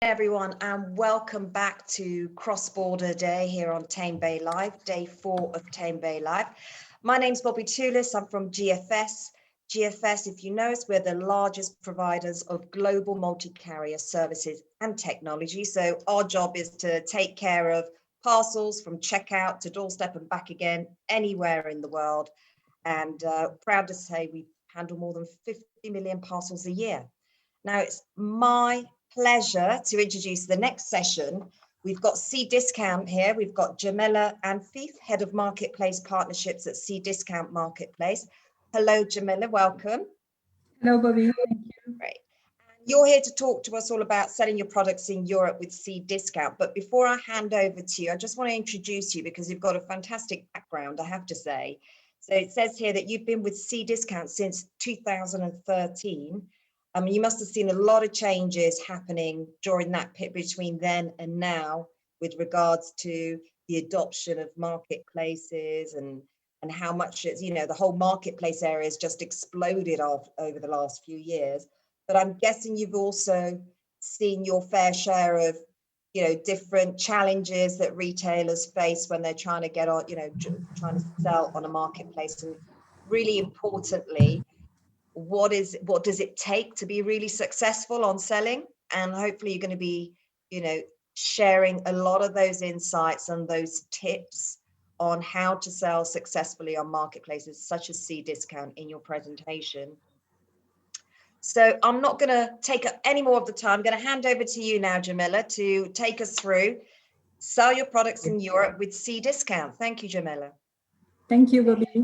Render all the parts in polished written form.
Everyone, and welcome back to Cross Border Day here on Tamebay Live, day 4 of Tamebay Live. My name's Bobby Toulis. I'm from GFS. GFS, if you know us, we're the largest providers of global multi-carrier services and technology. So our job is to take care of parcels from checkout to doorstep and back again, anywhere in the world. And proud to say we handle more than 50 million parcels a year. Now, it's my pleasure to introduce the next session. We've got Cdiscount here. We've got Jamila Anfif, Head of Marketplace Partnerships at Cdiscount Marketplace. Hello, Jamila, welcome. Hello, Bobby. Thank you. Great. You're here to talk to us all about selling your products in Europe with Cdiscount. But before I hand over to you, I just want to introduce you because you've got a fantastic background, I have to say. So it says here that you've been with Cdiscount since 2013. You must have seen a lot of changes happening during that pit between then and now with regards to the adoption of marketplaces and how much it's, the whole marketplace area has just exploded over the last few years. But I'm guessing you've also seen your fair share of, different challenges that retailers face when they're trying to get on, trying to sell on a marketplace. And really importantly, what does it take to be really successful on selling? And hopefully you're going to be, sharing a lot of those insights and those tips on how to sell successfully on marketplaces such as Cdiscount in your presentation. So I'm not going to take up any more of the time. I'm going to hand over to you now, Jamila, to take us through sell your products in Europe with Cdiscount. Thank you, Jamila. Thank you, Bobby.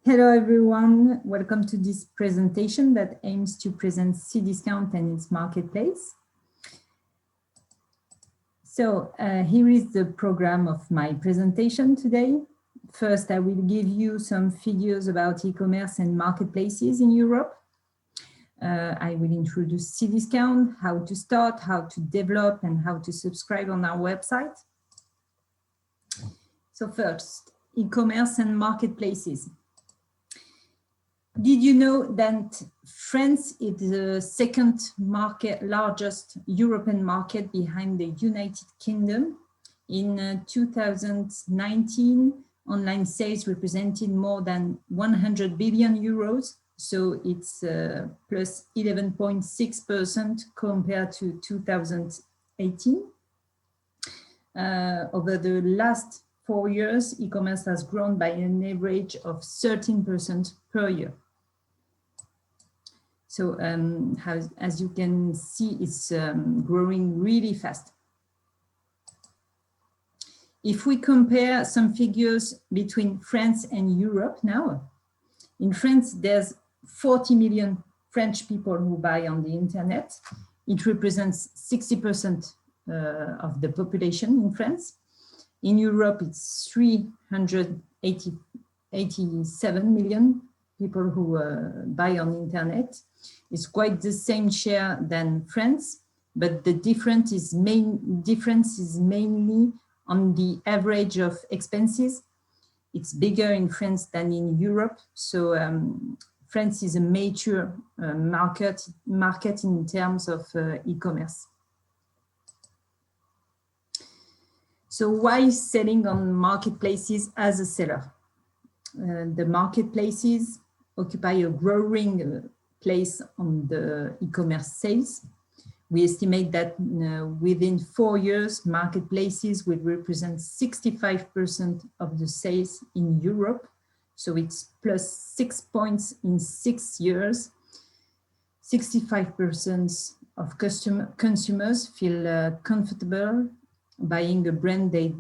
Hello, everyone. Welcome to this presentation that aims to present Cdiscount and its marketplace. So here is the program of my presentation today. First, I will give you some figures about e-commerce and marketplaces in Europe. I will introduce Cdiscount, how to start, how to develop, and how to subscribe on our website. So first, e-commerce and marketplaces. Did you know that France is the second largest European market behind the United Kingdom? In 2019, online sales represented more than 100 billion euros. So it's plus 11.6% compared to 2018. Over the last 4 years, e-commerce has grown by an average of 13% per year. So as you can see, it's growing really fast. If we compare some figures between France and Europe now, in France, there's 40 million French people who buy on the internet. It represents 60% of the population in France. In Europe, it's 387 million people who buy on the internet. It's quite the same share than France, but the difference is mainly on the average of expenses. It's bigger in France than in Europe. So France is a major market in terms of e-commerce. So why selling on marketplaces as a seller? The marketplaces occupy a growing place on the e-commerce sales. We estimate that within 4 years, marketplaces will represent 65% of the sales in Europe. So it's plus 6 points in 6 years. 65% of consumers feel comfortable buying a brand they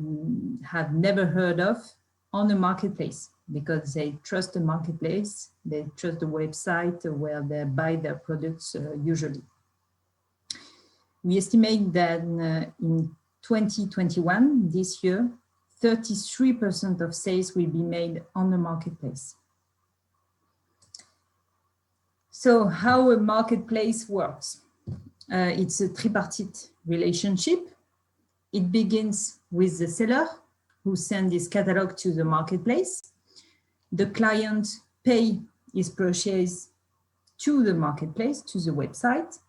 have never heard of on a marketplace because they trust the marketplace, they trust the website where they buy their products usually. We estimate that in 2021, this year, 33% of sales will be made on the marketplace. So how a marketplace works? It's a tripartite relationship. It begins with the seller who sends his catalog to the marketplace. The client pays his purchase to the marketplace, to the website,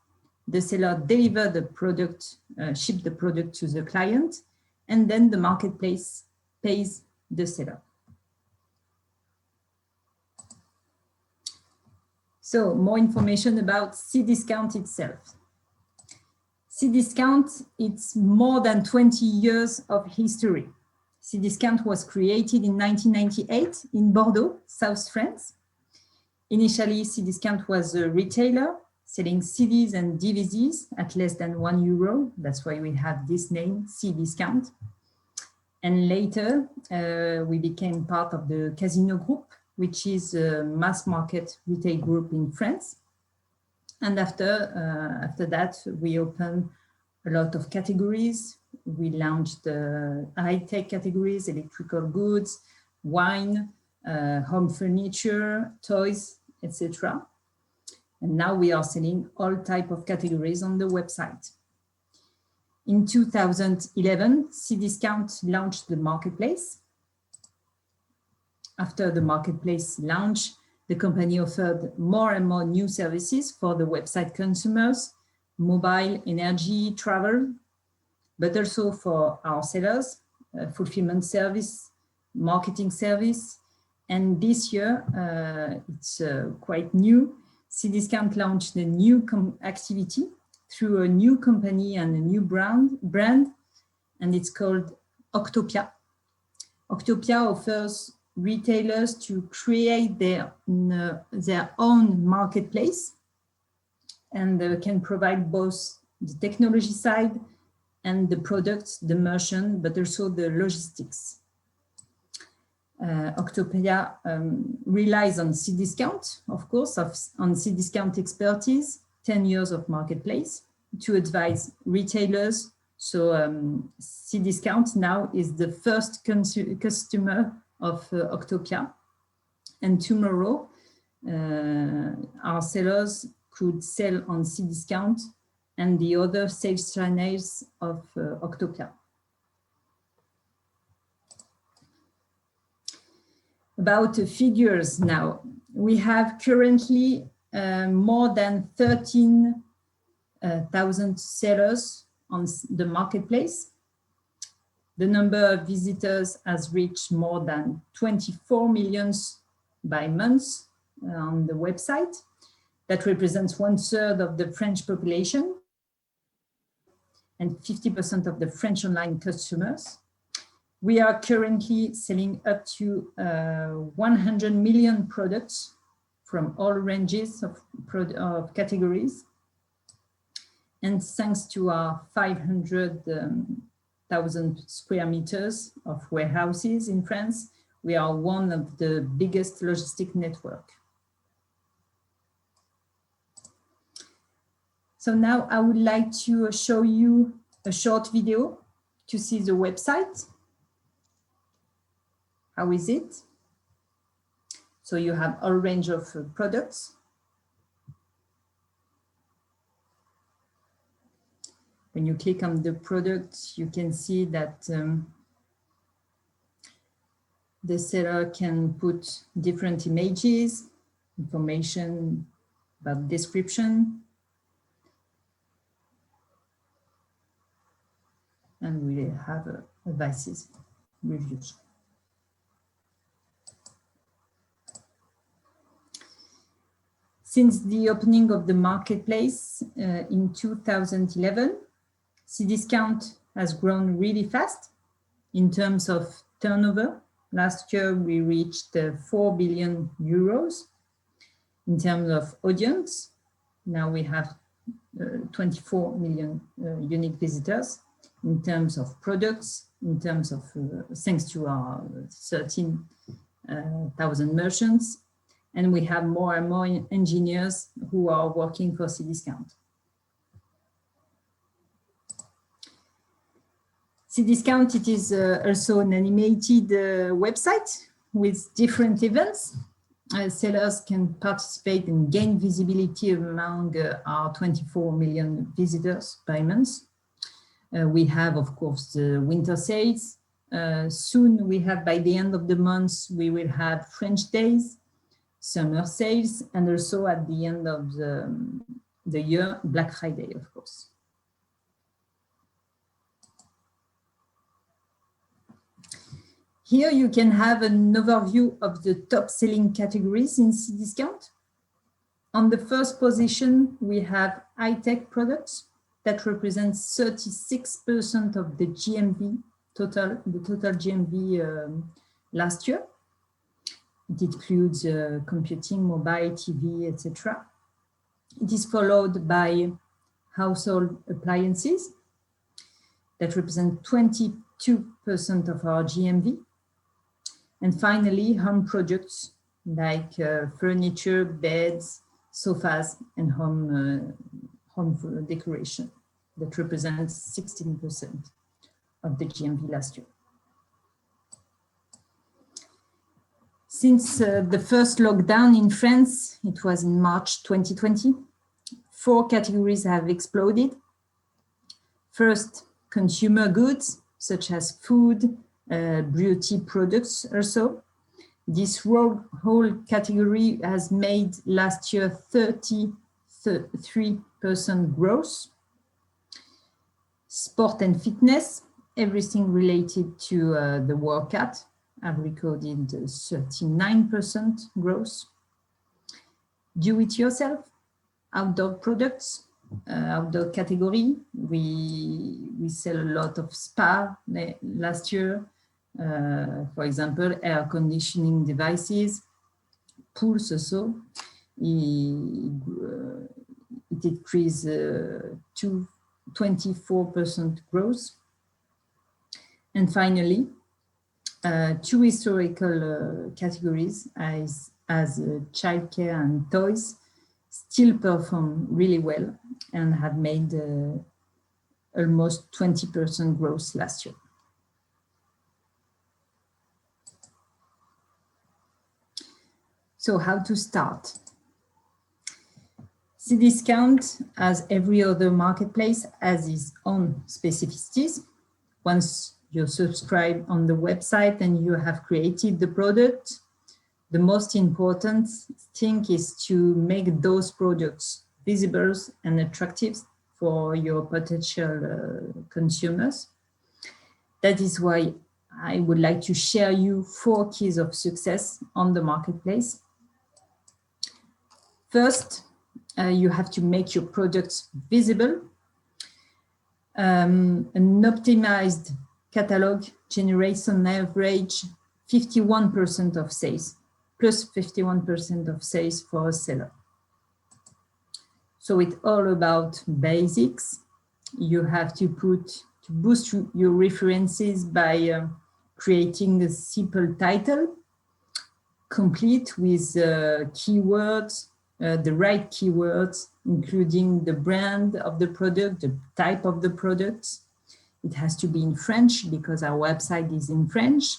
The seller delivers the product, ship the product to the client, and then the marketplace pays the seller. So more information about Cdiscount itself. Cdiscount, it's more than 20 years of history. Cdiscount was created in 1998 in Bordeaux, South France. Initially, Cdiscount was a retailer selling CDs and DVDs at less than €1. That's why we have this name, Cdiscount. And later, we became part of the Casino Group, which is a mass market retail group in France. And after that, we opened a lot of categories. We launched high-tech categories, electrical goods, wine, home furniture, toys, etc. And now we are selling all types of categories on the website. In 2011, Cdiscount launched the marketplace. After the marketplace launch, the company offered more and more new services for the website consumers, mobile, energy, travel, but also for our sellers, fulfillment service, marketing service. And this year, it's quite new. Cdiscount launched a new activity through a new company and a new brand, and it's called Octopia. Octopia offers retailers to create their own marketplace and can provide both the technology side and the products, the merchant, but also the logistics. Octopia relies on Cdiscount, of course, on Cdiscount expertise, 10 years of marketplace to advise retailers. So Cdiscount now is the first customer of Octopia. And tomorrow, our sellers could sell on Cdiscount and the other sales channels of Octopia. About figures now, we have currently more than 13,000 sellers on the marketplace. The number of visitors has reached more than 24 million by month on the website. That represents 1/3 of the French population and 50% of the French online customers. We are currently selling up to 100 million products from all ranges of categories. And thanks to our 500,000 square meters of warehouses in France, we are one of the biggest logistic network. So now I would like to show you a short video to see the website. How is it? So you have a range of products. When you click on the product, you can see that the seller can put different images, information about description, and we have advices, reviews. Since the opening of the marketplace in 2011, Cdiscount has grown really fast in terms of turnover. Last year, we reached 4 billion euros. In terms of audience, now we have 24 million unique visitors. In terms of products, in terms of, thanks to our 13,000 merchants, and we have more and more engineers who are working for Cdiscount. Cdiscount, it is also an animated website with different events. Sellers can participate and gain visibility among our 24 million visitors by month. We have, of course, the winter sales. Soon we have, by the end of the month, we will have French days, summer sales, and also at the end of the year Black Friday, of course. Here you can have an overview of the top selling categories in Cdiscount. On the first position, we have high-tech products that represent 36% of the GMV total GMV last year. It includes computing, mobile, TV, etc. It is followed by household appliances that represent 22% of our GMV. And finally, home products like furniture, beds, sofas, and home decoration that represents 16% of the GMV last year. Since the first lockdown in France, it was in March 2020, 4 categories have exploded. First, consumer goods, such as food, beauty products also. This whole category has made last year 33% growth. Sport and fitness, everything related to the workout, have recorded 39% growth. Do-it-yourself, outdoor products, outdoor category. We sell a lot of spa last year. For example, air conditioning devices, pools also. It increased to 24% growth. And finally, 2 historical categories as childcare and toys still perform really well and have made almost 20% growth last year. So how to start? Cdiscount, as every other marketplace, has its own specificities. Once you subscribe on the website and you have created the product, the most important thing is to make those products visible and attractive for your potential consumers. That is why I would like to share you 4 keys of success on the marketplace. First, you have to make your products visible. An optimized catalog generates on average 51% of sales, plus 51% of sales for a seller. So it's all about basics. You have to boost your references by creating a simple title, complete with keywords, the right keywords, including the brand of the product, the type of the product. It has to be in French because our website is in French.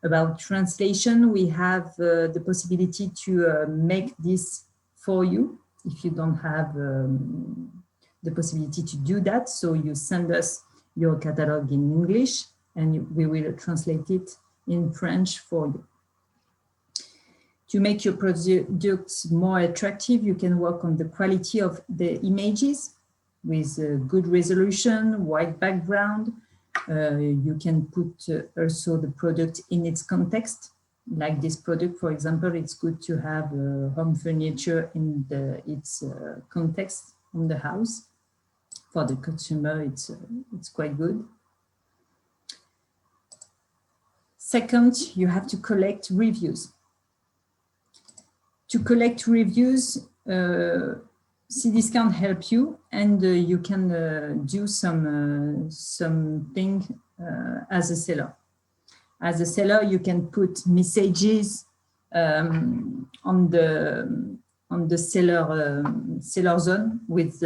About translation, we have the possibility to make this for you if you don't have the possibility to do that. So you send us your catalog in English and we will translate it in French for you. To make your products more attractive, you can work on the quality of the images with good resolution, white background. You can put also the product in its context. Like this product, for example, it's good to have home furniture in its context in the house. For the consumer, it's quite good. Second, you have to collect reviews. To collect reviews, Cdiscount help you, and you can do something as a seller. As a seller, you can put messages on the seller zone with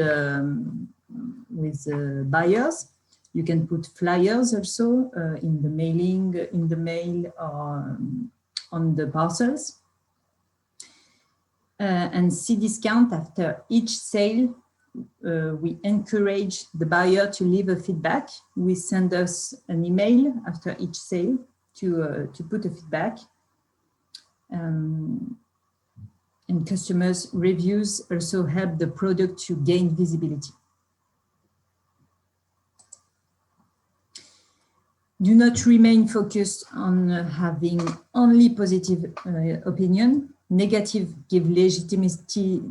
buyers. You can put flyers also in the mail or on the parcels. And Cdiscount, after each sale, we encourage the buyer to leave a feedback. We send us an email after each sale to put a feedback. And customers' reviews also help the product to gain visibility. Do not remain focused on having only positive opinion. Negative give legitimacy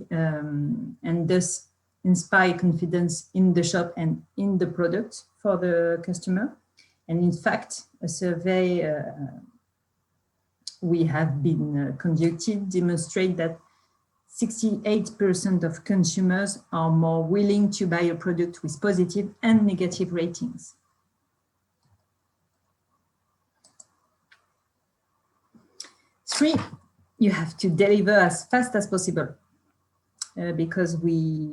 and thus inspire confidence in the shop and in the product for the customer. And in fact, a survey we have been conducted demonstrate that 68% of consumers are more willing to buy a product with positive and negative ratings. Three, you have to deliver as fast as possible because we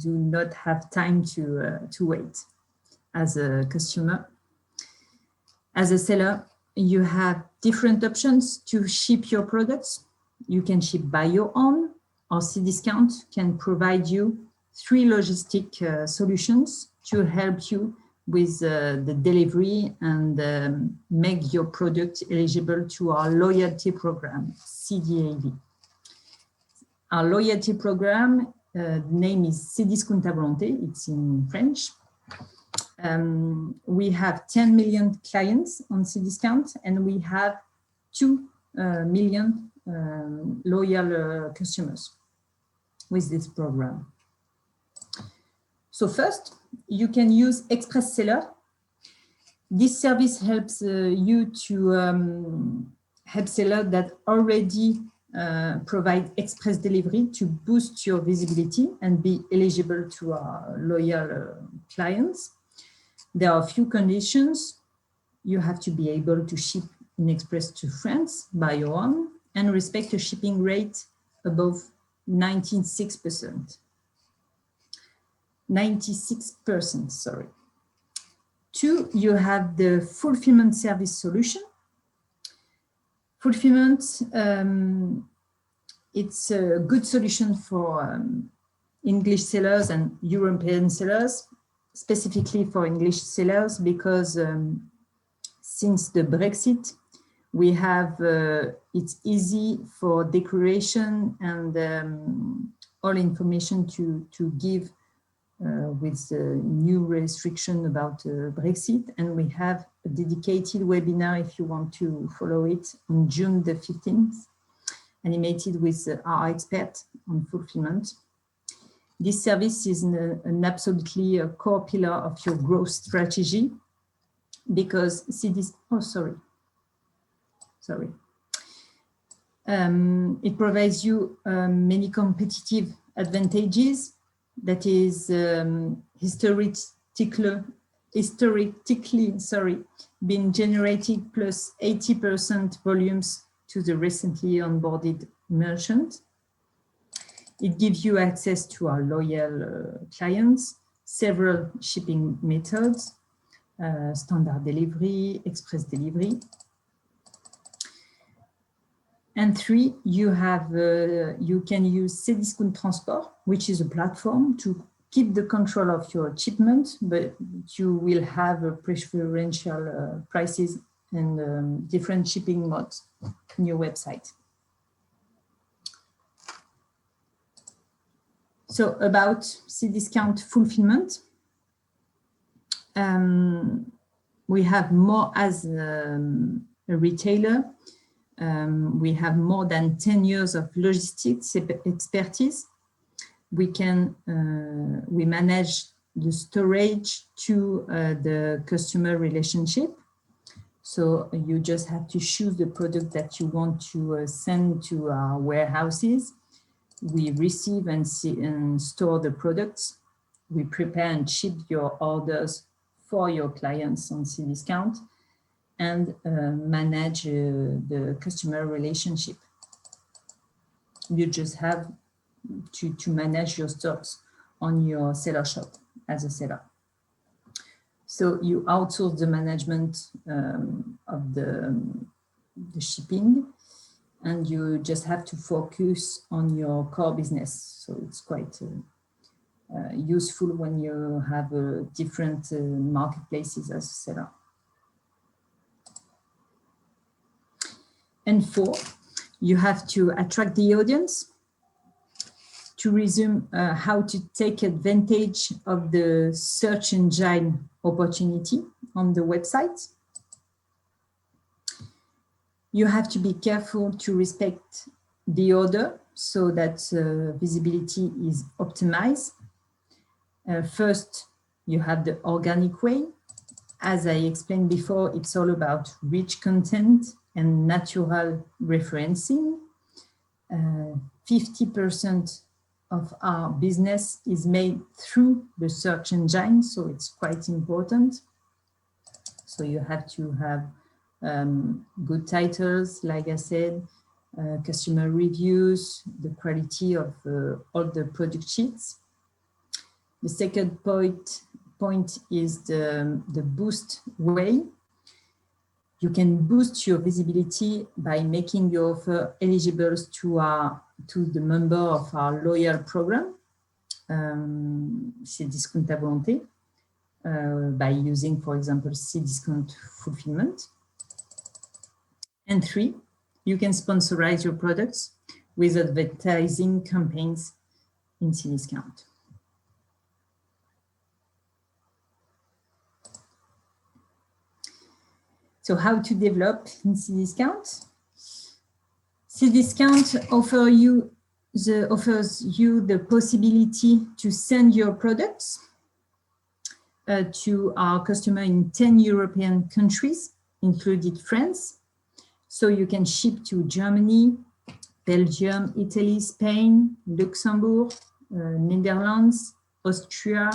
do not have time to wait as a customer. As a seller, you have different options to ship your products. You can ship by your own, or Cdiscount can provide you 3 logistic solutions to help you with the delivery and make your product eligible to our loyalty program, CDAV. Our loyalty program name is Cdiscount à volonté, it's in French. We have 10 million clients on Cdiscount and we have 2 million loyal customers with this program. So first, you can use Express Seller. This service helps you to help sellers that already provide express delivery to boost your visibility and be eligible to our loyal clients. There are a few conditions. You have to be able to ship in express to France by your own and respect a shipping rate above 96%. 96%, sorry. 2, you have the fulfillment service solution. Fulfillment, it's a good solution for English sellers and European sellers, specifically for English sellers, because since the Brexit, we have, it's easy for declaration and all information to give with the new restriction about Brexit. And we have a dedicated webinar, if you want to follow it, on June the 15th, animated with our expert on fulfillment. This service is an absolutely a core pillar of your growth strategy because it provides you many competitive advantages that is historically been generated plus 80% volumes to the recently onboarded merchant. It gives you access to our loyal clients, several shipping methods, standard delivery, express delivery. And 3, you can use Cdiscount Transport, which is a platform to keep the control of your shipment, but you will have a preferential prices and different shipping modes on your website. So about Cdiscount fulfillment, we have more as a retailer. We have more than 10 years of logistics expertise. We manage the storage to the customer relationship. So you just have to choose the product that you want to send to our warehouses. We receive and store the products. We prepare and ship your orders for your clients on Cdiscount and manage the customer relationship. You just have to manage your stocks on your seller shop as a seller. So you outsource the management of the shipping, and you just have to focus on your core business. So it's quite useful when you have different marketplaces as a seller. And 4, You have to attract the audience, to resume how to take advantage of the search engine opportunity on the website. You have to be careful to respect the order so that visibility is optimized. First, you have the organic way. As I explained before, it's all about rich content and natural referencing. 50% of our business is made through the search engine, so it's quite important. So you have to have good titles, like I said, customer reviews, the quality of all the product sheets. The second point is the boost way. You can boost your visibility by making your offer eligible to the member of our loyal program, Cdiscount à volonté, by using, for example, Cdiscount fulfillment. And 3, you can sponsorize your products with advertising campaigns in Cdiscount. So how to develop in Cdiscount? Cdiscount offers you the possibility to send your products to our customer in 10 European countries, including France. So you can ship to Germany, Belgium, Italy, Spain, Luxembourg, Netherlands, Austria,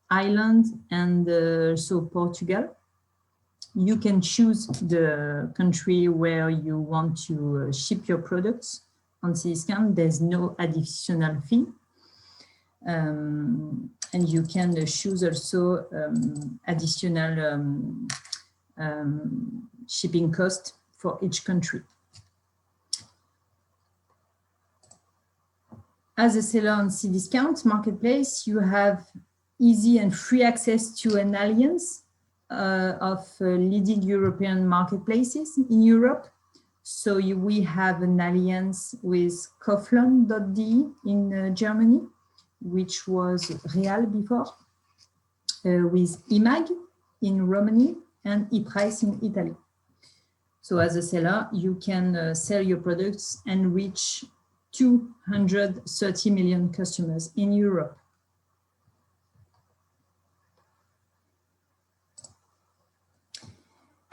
Ireland, and also Portugal. You can choose the country where you want to ship your products on Cdiscount. There's no additional fee. And you can choose also additional shipping cost for each country. As a seller on Cdiscount marketplace, you have easy and free access to an alliance of leading European marketplaces in Europe. So we have an alliance with Kaufland.de in Germany, which was Real before, with IMAG in Romania and ePrice in Italy. So as a seller, you can sell your products and reach 230 million customers in Europe.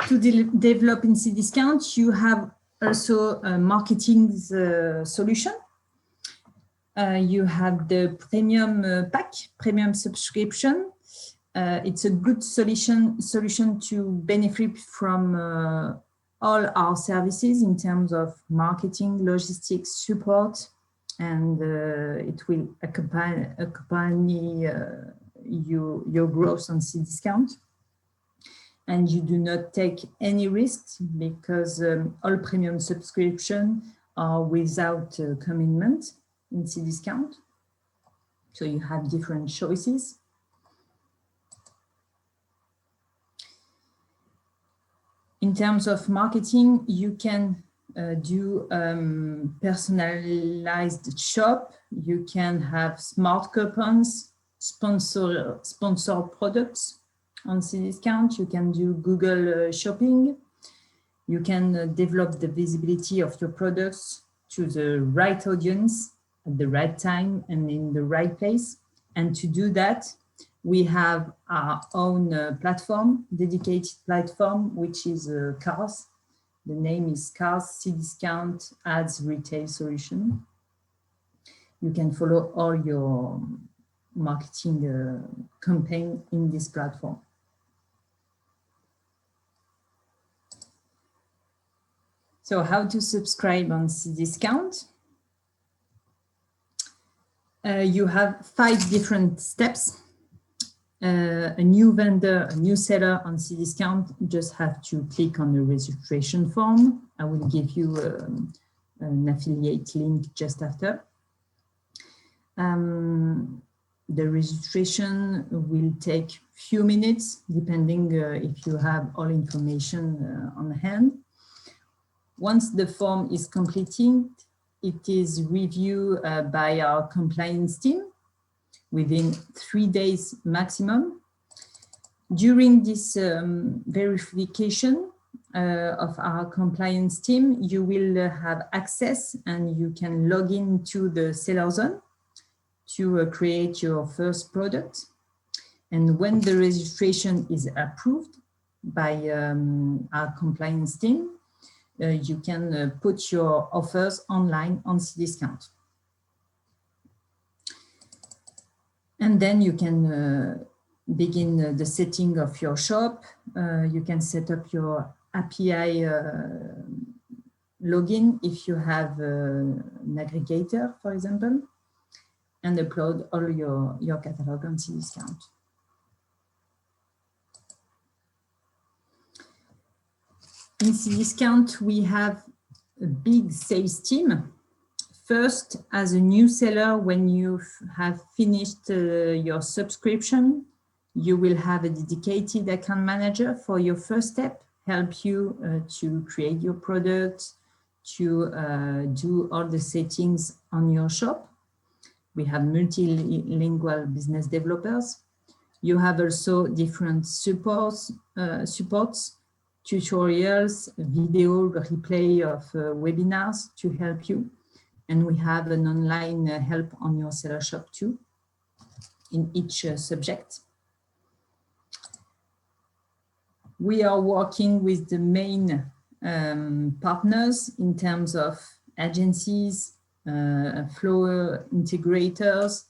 To develop in Cdiscount, you have also a marketing solution. You have the premium pack, premium subscription. It's a good solution to benefit from all our services in terms of marketing, logistics, support, and it will accompany your growth on Cdiscount. And you do not take any risks because all premium subscriptions are without commitment in Cdiscount. So you have different choices. In terms of marketing, you can do personalized shop. You can have smart coupons, sponsor products. On Cdiscount, you can do Google Shopping. You can develop the visibility of your products to the right audience at the right time and in the right place. And to do that, we have our own platform, dedicated platform, which is CARS. The name is CARS, Cdiscount Ads Retail Solution. You can follow all your marketing campaign in this platform. So how to subscribe on Cdiscount? You have 5 different steps. A new vendor, a new seller on Cdiscount just have to click on the registration form. I will give you an affiliate link just after. The registration will take few minutes, depending if you have all information on hand. Once the form is completed, it is reviewed by our compliance team within 3 days maximum. During this verification of our compliance team, you will have access and you can log into the seller zone to create your first product. And when the registration is approved by our compliance team, you can put your offers online on Cdiscount. And then you can begin the setting of your shop. You can set up your API login if you have an aggregator, for example, and upload all your catalog on Cdiscount. In Cdiscount, we have a big sales team. First, as a new seller, when you have finished your subscription, you will have a dedicated account manager for your first step, help you to create your product, to do all the settings on your shop. We have multilingual business developers. You have also different supports, tutorials, video replay of webinars to help you. And we have an online help on your seller shop too, in each subject. We are working with the main partners in terms of agencies, flow integrators,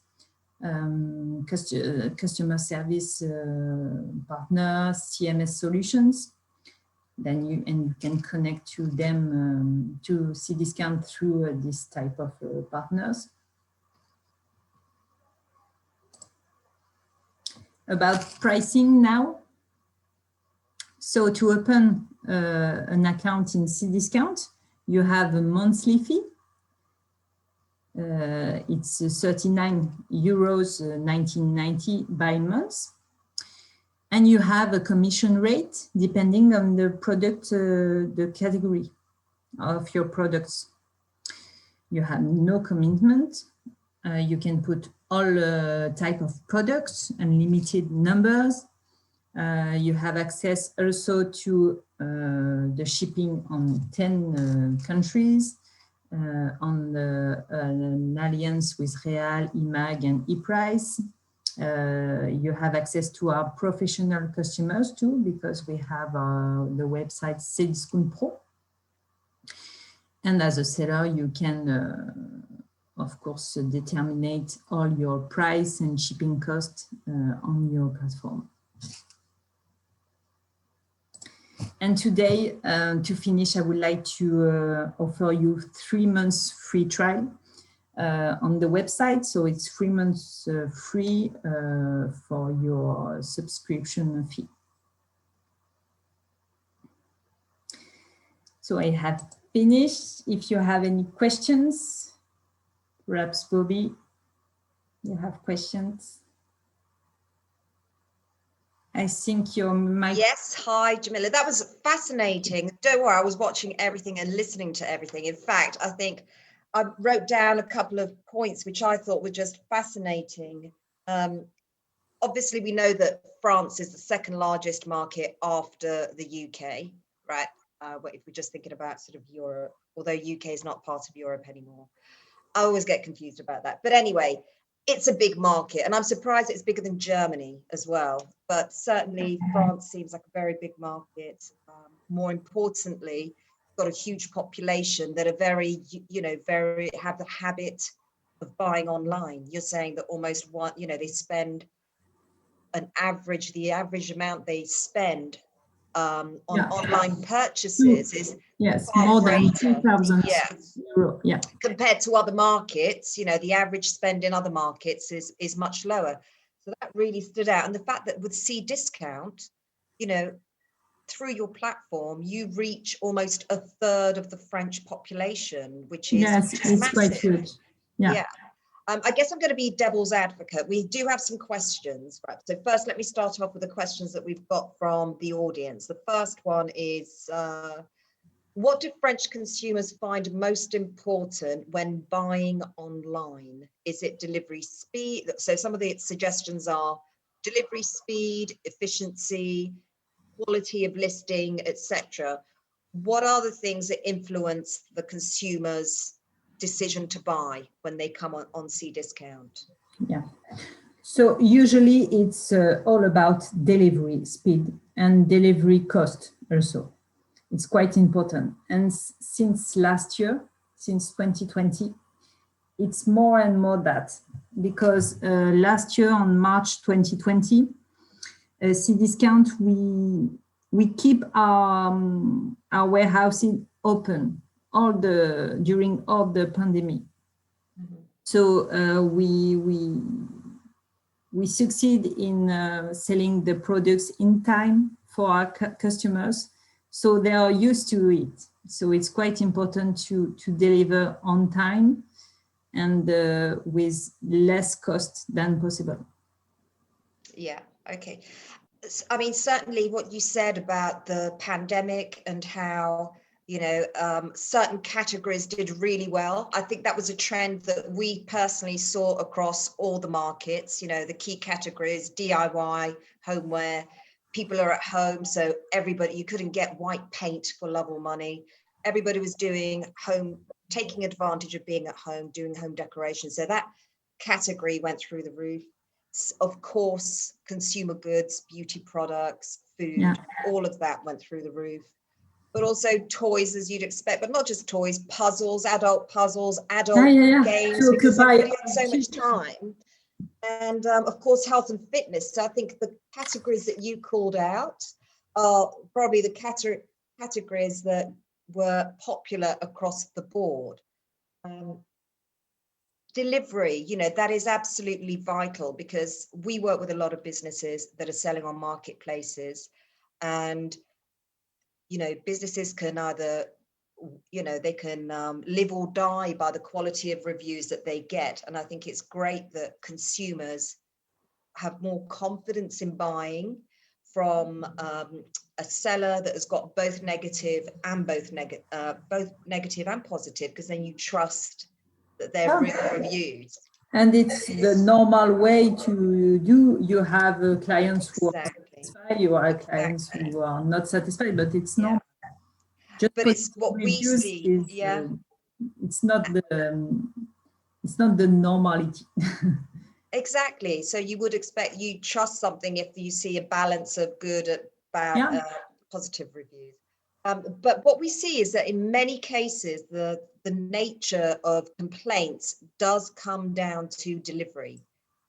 customer service partners, CMS solutions. Then you can connect to them to Cdiscount through this type of partners. About pricing now. So to open an account in Cdiscount, you have a monthly fee. It's 39 euros 1990 by month. And you have a commission rate depending on the product, the category of your products. You have no commitment. You can put all type of products, unlimited numbers. You have access also to the shipping on 10 countries, on an alliance with Real, IMAG, and ePrice. You have access to our professional customers too, because we have the website Cdiscount Pro. And as a seller, you can, of course, determine all your price and shipping costs on your platform. And today, to finish, I would like to offer you 3 months free trial on the website. So it's 3 months free for your subscription fee. So I have finished. If you have any questions, perhaps Bobby, you have questions? I think your mic. Yes, hi Jamila. That was fascinating. Don't worry, I was watching everything and listening to everything. In fact, I think I wrote down a couple of points which I thought were just fascinating. Obviously, we know that France is the second largest market after the UK, right? If we're just thinking about sort of Europe, although UK is not part of Europe anymore. I always get confused about that. But anyway, it's a big market, and I'm surprised it's bigger than Germany as well. But certainly France seems like a very big market. More importantly, got a huge population that are very, have the habit of buying online. You're saying that almost one, they spend the average amount they spend on online purchases is more than 2,000 euro. Yeah. Compared to other markets, the average spend in other markets is much lower. So that really stood out. And the fact that with Cdiscount, through your platform, you reach almost a third of the French population, which is it's massive. Quite good. Yeah. I guess I'm going to be devil's advocate. We do have some questions, right? So first, let me start off with the questions that we've got from the audience. The first one is, What do French consumers find most important when buying online? Is it delivery speed? So some of the suggestions are delivery speed, efficiency, quality of listing, etc. What are the things that influence the consumer's decision to buy when they come on Cdiscount? Yeah. So usually it's all about delivery speed and delivery cost also. It's quite important. And since last year, since 2020, it's more and more that, because last year on March 2020, Cdiscount, we keep our warehouses open during all the pandemic. Mhm. So we succeed in selling the products in time for our customers, so they are used to it. So it's quite important to deliver on time and with less cost than possible. Yeah, okay. I mean, certainly what you said about the pandemic and how, certain categories did really well. I think that was a trend that we personally saw across all the markets, the key categories, DIY, homeware, people are at home. So everybody, you couldn't get white paint for love or money. Everybody was doing home, taking advantage of being at home, doing home decoration. So that category went through the roof. Of course, consumer goods, beauty products, food, Yeah. all of that went through the roof. But also toys, as you'd expect, but not just toys, puzzles, adult games, To because occupy. everybody had so much time. And of course, health and fitness. So I think the categories that you called out are probably the categories that were popular across the board. Delivery, that is absolutely vital, because we work with a lot of businesses that are selling on marketplaces, and businesses can either they can live or die by the quality of reviews that they get. And I think it's great that consumers have more confidence in buying from a seller that has got both negative and both negative and positive, because then you trust that they're real reviews. And it's the normal way to do. You have clients who are satisfied, you are clients who are not satisfied, but it's normal. Just but it's what we see. It's not the normality. Exactly. So you would expect, you trust something if you see a balance of good, bad, positive reviews. But what we see is that in many cases, the nature of complaints does come down to delivery.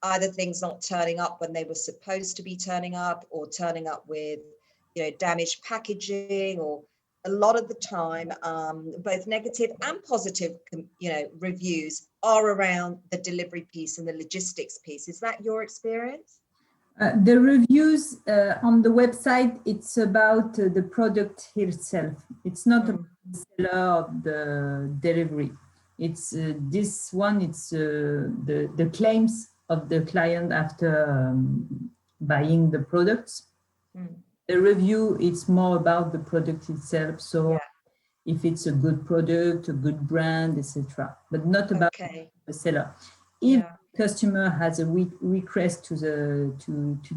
Either things not turning up when they were supposed to be turning up, or turning up with, damaged packaging, or a lot of the time, both negative and positive, reviews are around the delivery piece and the logistics piece. Is that your experience? The reviews on the website, it's about the product itself. It's not about the seller of the delivery. It's this one, it's the claims of the client after buying the products. The review, it's more about the product itself. So if it's a good product, a good brand, etc., but not about the seller. If the customer has a request to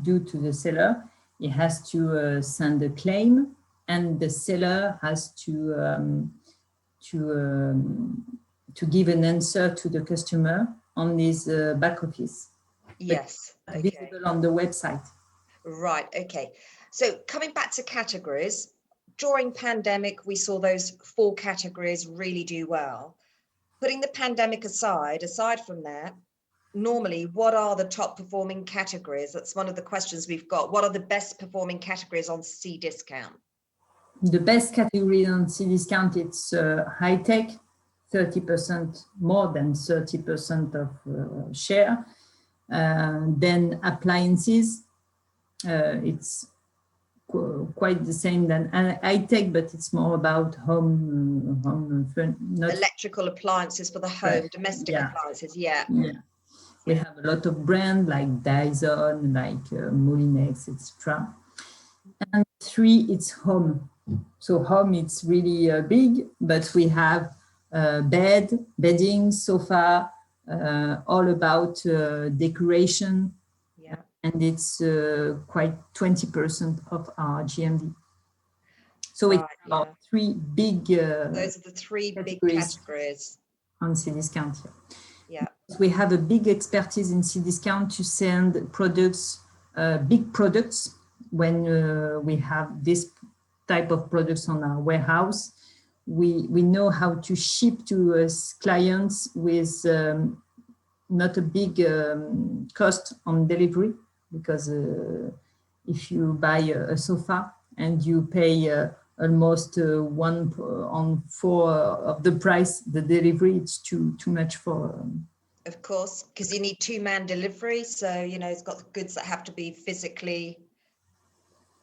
do to the seller, he has to send a claim, and the seller has to give an answer to the customer on his back office. Yes. Visible on the website. Right. Okay. So coming back to categories, during pandemic, we saw those 4 categories really do well. Putting the pandemic aside from that, normally, what are the top performing categories? That's one of the questions we've got. What are the best performing categories on Cdiscount? The best category on Cdiscount, it's high tech, 30%, more than 30% of share. Then appliances, it's quite the same than high tech, but it's more about home not electrical appliances for the home, domestic appliances. Yeah. We have a lot of brands like Dyson, like Molinex, etc. And 3, it's home. So home, it's really big, but we have bed, bedding, sofa, all about decoration, Yeah. and it's quite 20% of our GMV. So it's Right. about Yeah. three big Those are the three big categories categories. on Cdiscount. Yeah. We have a big expertise in Cdiscount to send products, big products, when we have this type of products on our warehouse. We know how to ship to clients with not a big cost on delivery, because if you buy a sofa and you pay almost 1/4 of the price, the delivery, it's too much for. Of course, because you need two-man delivery. So, you know, it's got the goods that have to be physically,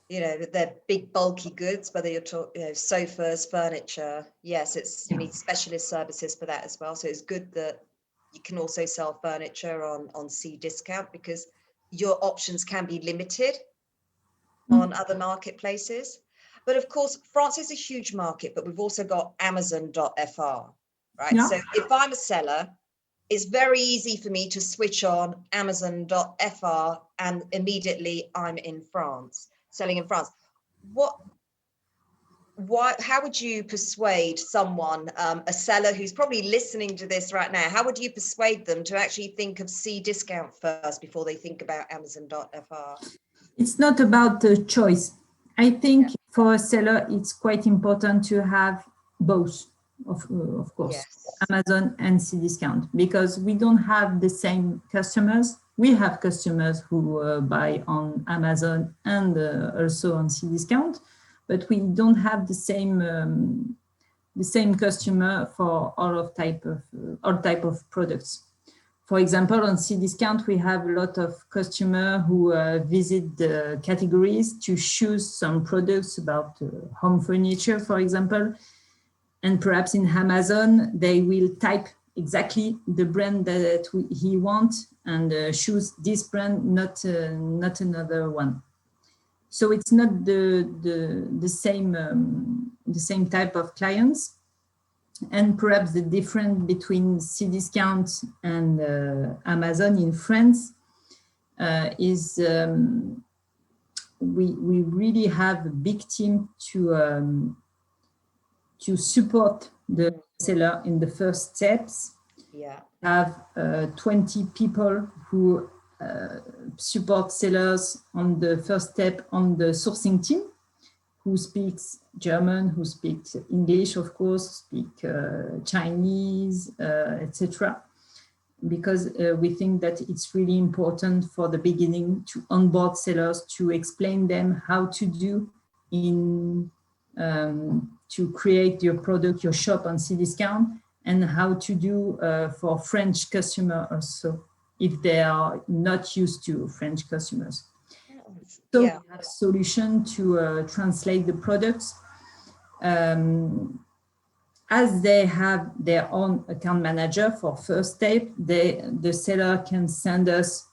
you know, they're big, bulky goods, whether you're talking, you know, sofas, furniture. Yes, you need specialist services for that as well. So it's good that you can also sell furniture on Cdiscount, because your options can be limited on other marketplaces. But of course, France is a huge market, but we've also got Amazon.fr, right? Yeah. So if I'm a seller, it's very easy for me to switch on Amazon.fr and immediately I'm in France, selling in France. How would you persuade someone, a seller who's probably listening to this right now, how would you persuade them to actually think of Cdiscount first before they think about Amazon.fr? It's not about the choice. I think for a seller, it's quite important to have both, of course, Yes. Amazon and Cdiscount, because we don't have the same customers. We have customers who buy on Amazon and also on Cdiscount, but we don't have the same customer for all type of products. For example, on Cdiscount, we have a lot of customers who visit the categories to choose some products about home furniture, for example. And perhaps in Amazon, they will type exactly the brand that he wants and choose this brand, not another one. So it's not the same type of clients. And perhaps the difference between Cdiscount and Amazon in France is we really have a big team to support the seller in the first steps. Yeah. Have 20 people who support sellers on the first step on the sourcing team, who speaks German, who speaks English, of course, speak Chinese, etc. Because we think that it's really important for the beginning to onboard sellers, to explain them how to do to create your product, your shop on Cdiscount, and how to do for French customers also, if they are not used to French customers. So Yeah. we have solution to translate the products. As they have their own account manager for first step, the seller can send us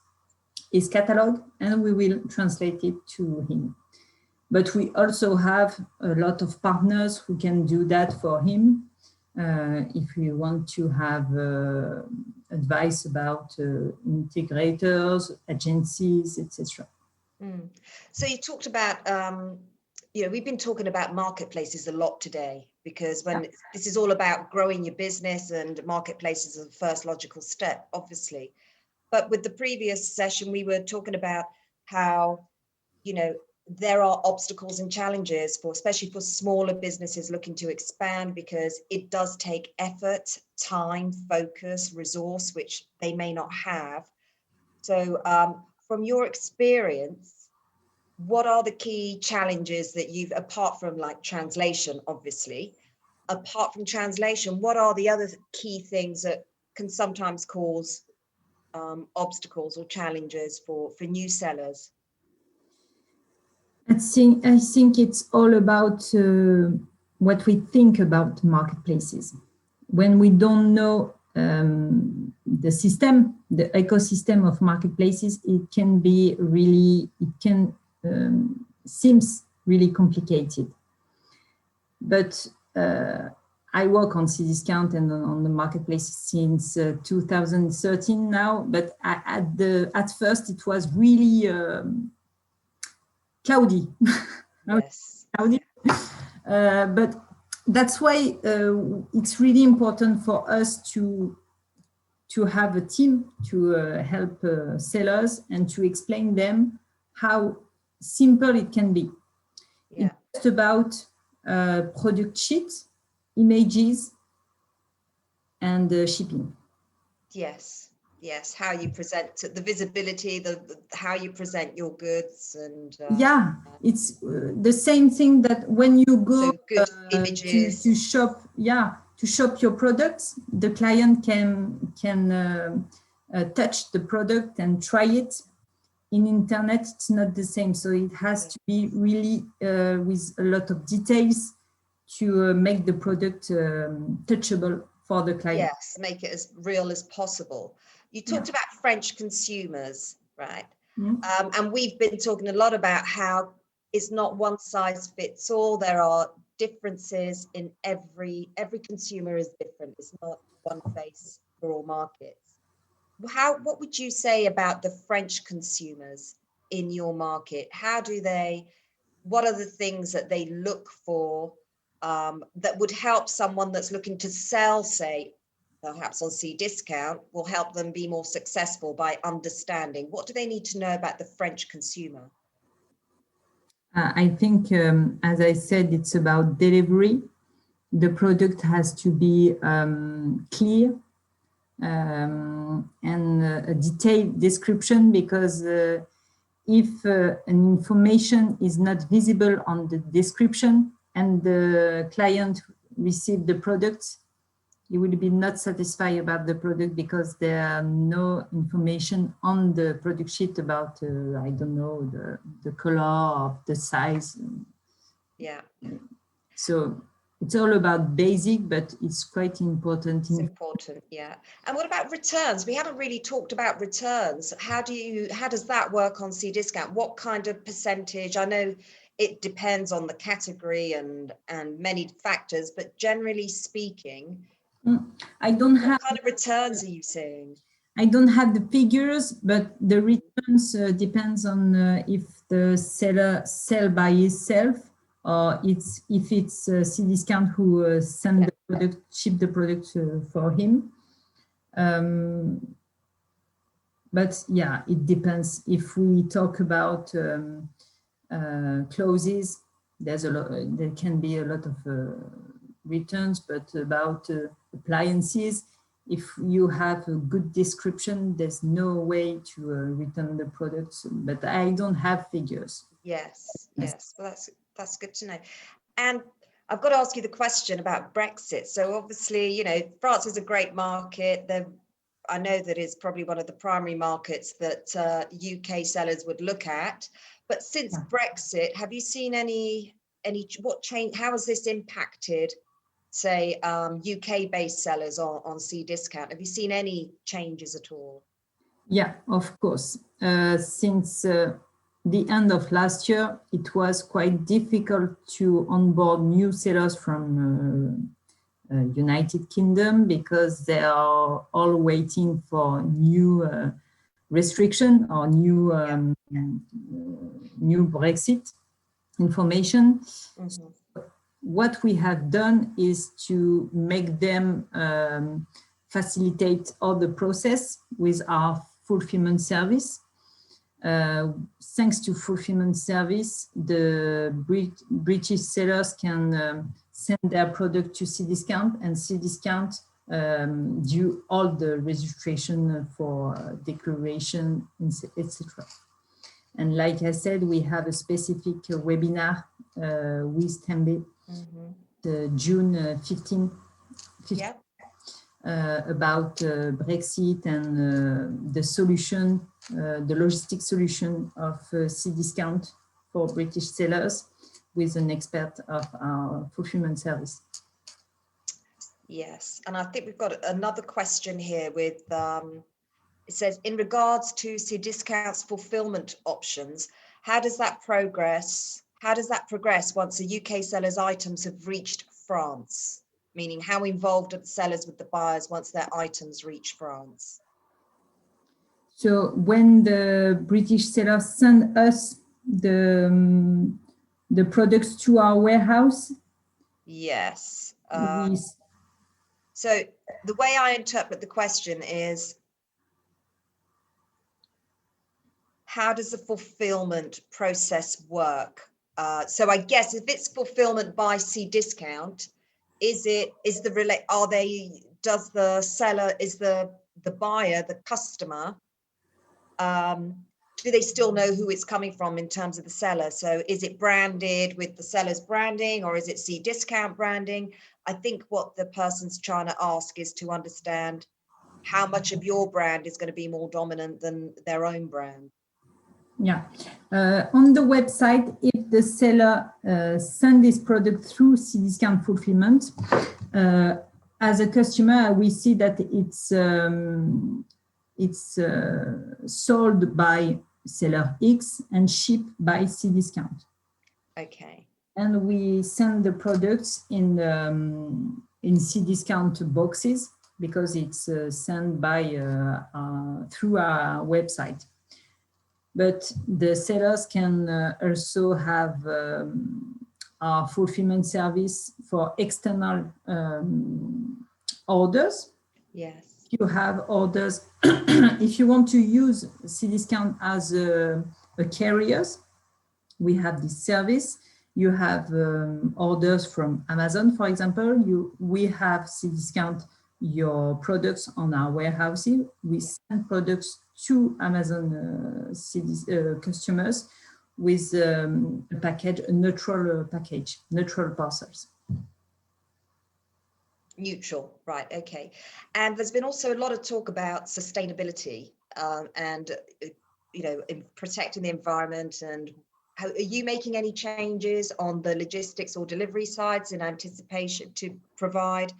his catalog and we will translate it to him. But we also have a lot of partners who can do that for him if we want to have advice about integrators, agencies, etc. So you talked about, you know, we've been talking about marketplaces a lot today, because this is all about growing your business, and marketplaces are the first logical step, obviously. But with the previous session, we were talking about how, you know, there are obstacles and challenges for, especially for smaller businesses looking to expand, because it does take effort, time, focus, resource, which they may not have. So from your experience, what are the key challenges that you've, apart from like translation, obviously, apart from translation, what are the other key things that can sometimes cause obstacles or challenges for new sellers? I think it's all about what we think about marketplaces. When we don't know the system, the ecosystem of marketplaces, it can seems really complicated. but I work on Cdiscount and on the marketplace since 2013 now. But at first it was really cloudy. Yes. Cloudy. But that's why it's really important for us to have a team to help sellers and to explain them how simple it can be. Yeah. It's just about product sheets, images, and shipping. Yes. Yes. How you present the visibility, the how you present your goods, and Yeah, it's the same thing that when you go so good images. to shop, to shop your products, the client can touch the product and try it. In internet, it's not the same, so it has to be really with a lot of details to make the product touchable for the client. Yes, make it as real as possible. You talked about French consumers, right? And we've been talking a lot about how it's not one size fits all. There are differences in every consumer is different. It's not one face for all markets. What would you say about the French consumers in your market? What are the things that they look for that would help someone that's looking to sell, say, perhaps on Cdiscount, will help them be more successful by understanding? What do they need to know about the French consumer? I think, as I said, it's about delivery. The product has to be clear and a detailed description, because if an information is not visible on the description and the client receive the product, he will be not satisfied about the product because there are no information on the product sheet about, I don't know, the color of the size. Yeah. So it's all about basic, but it's quite important. It's important, yeah. And what about returns? We haven't really talked about returns. How does that work on Cdiscount? What kind of percentage? I know it depends on the category and many factors, but generally speaking, I don't have what kind of returns are you seeing? I don't have the figures, but the returns depends on if the seller sell by himself, or if it's Cdiscount who send the product, ship the product for him. But yeah, it depends. If we talk about clothes, there can be a lot of returns, but about appliances, if you have a good description, there's no way to return the products, but I don't have figures. Yes. Well, that's good to know. And I've got to ask you the question about Brexit. So obviously, France is a great market. I know that it's probably one of the primary markets that UK sellers would look at. But since Brexit, have you seen what change? How has this impacted, say, UK-based sellers on Cdiscount? Have you seen any changes at all? Yeah, of course. Since the end of last year, it was quite difficult to onboard new sellers from United Kingdom, because they are all waiting for new restriction or new Brexit information. So what we have done is to make them facilitate all the process with our fulfillment service. Thanks to fulfillment service, the British sellers can send their product to Cdiscount, and Cdiscount do all the registration for declaration, etc. And like I said, we have a specific webinar with Tamebay, June 15. About Brexit and the solution, the logistic solution of Cdiscount for British sellers, with an expert of our fulfillment service. Yes, and I think we've got another question here with, it says, in regards to Cdiscount's fulfillment options, how does that progress how does that progress once a UK seller's items have reached France? Meaning, how involved are the sellers with the buyers once their items reach France? So when the British sellers send us the products to our warehouse, Yes. we So the way I interpret the question is, how does the fulfillment process work? So I guess if it's fulfillment by Cdiscount, does the seller, is the buyer, the customer, do they still know who it's coming from in terms of the seller? So is it branded with the seller's branding, or is it Cdiscount branding? I think what the person's trying to ask is to understand how much of your brand is going to be more dominant than their own brand. Yeah, on the website, if the seller send this product through Cdiscount fulfillment, as a customer, we see that it's sold by seller X and shipped by Cdiscount. Okay. And we send the products in Cdiscount boxes because it's sent by through our website. But the sellers can also have our fulfillment service for external orders. Yes. You have orders, if you want to use Cdiscount as a carrier, we have this service. You have orders from Amazon, for example. We have Cdiscount your products on our warehouses. We send products to Amazon customers with a package, a neutral package, neutral parcels. Neutral, right, okay. And there's been also a lot of talk about sustainability and, you know, in protecting the environment. And how, are you making any changes on the logistics or delivery sides in anticipation to provide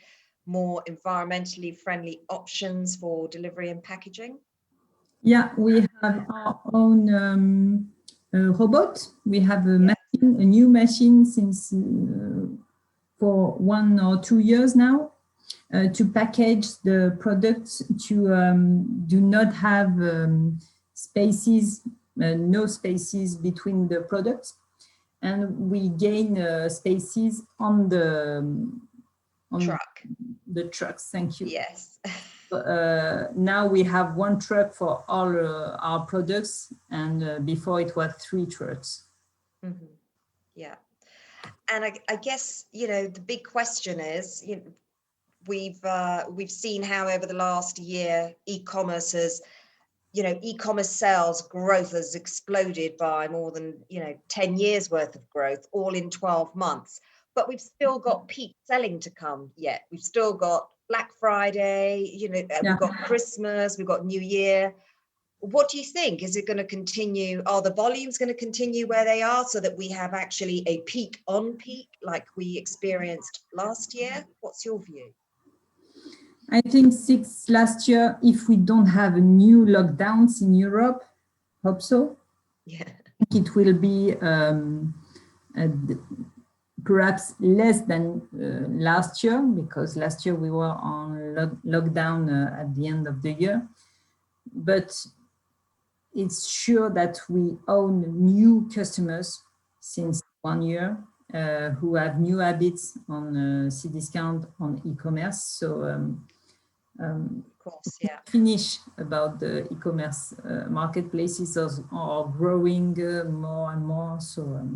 more environmentally friendly options for delivery and packaging? Yeah, we have our own robot. We have a machine, a new machine since for 1 or 2 years now to package the products to do not have spaces, no spaces between the products. And we gain spaces on the Truck. The trucks, thank you. Yes. Now we have 1 truck for all our products, and before it was 3 trucks. Mm-hmm. Yeah. And I guess, you know, the big question is, you know, we've seen how over the last year, e-commerce has, you know, e-commerce sales growth has exploded by more than, you know, 10 years worth of growth, all in 12 months. But we've still got peak selling to come yet. We've still got Black Friday, you know, we've got Christmas, we've got New Year. What do you think? Is it going to continue? Are the volumes going to continue where they are so that we have actually a peak on peak like we experienced last year? What's your view? I think last year, if we don't have new lockdowns in Europe, hope so. Yeah. I think it will be perhaps less than last year, because last year we were on lockdown at the end of the year. But it's sure that we own new customers since 1 year who have new habits on Cdiscount, on e-commerce. So of course, yeah. Finish about the e-commerce marketplaces are growing more and more. So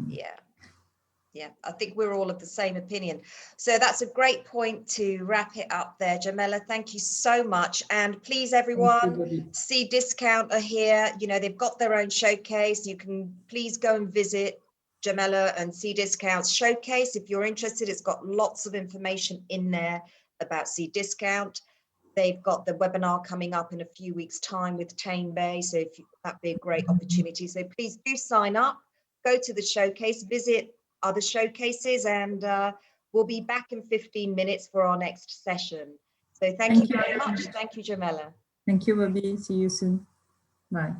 yeah, I think we're all of the same opinion. So that's a great point to wrap it up there. Jamila, thank you so much. And please, everyone, Cdiscount are here. You know, they've got their own showcase. You can please go and visit Jamila and Cdiscount's showcase. If you're interested, it's got lots of information in there about Cdiscount. They've got the webinar coming up in a few weeks' time with Tamebay. So that'd be a great opportunity. So please do sign up, go to the showcase, visit other showcases, and we'll be back in 15 minutes for our next session. So thank you very much. Thank you, Jamila. Thank you, Bobby. See you soon. Bye.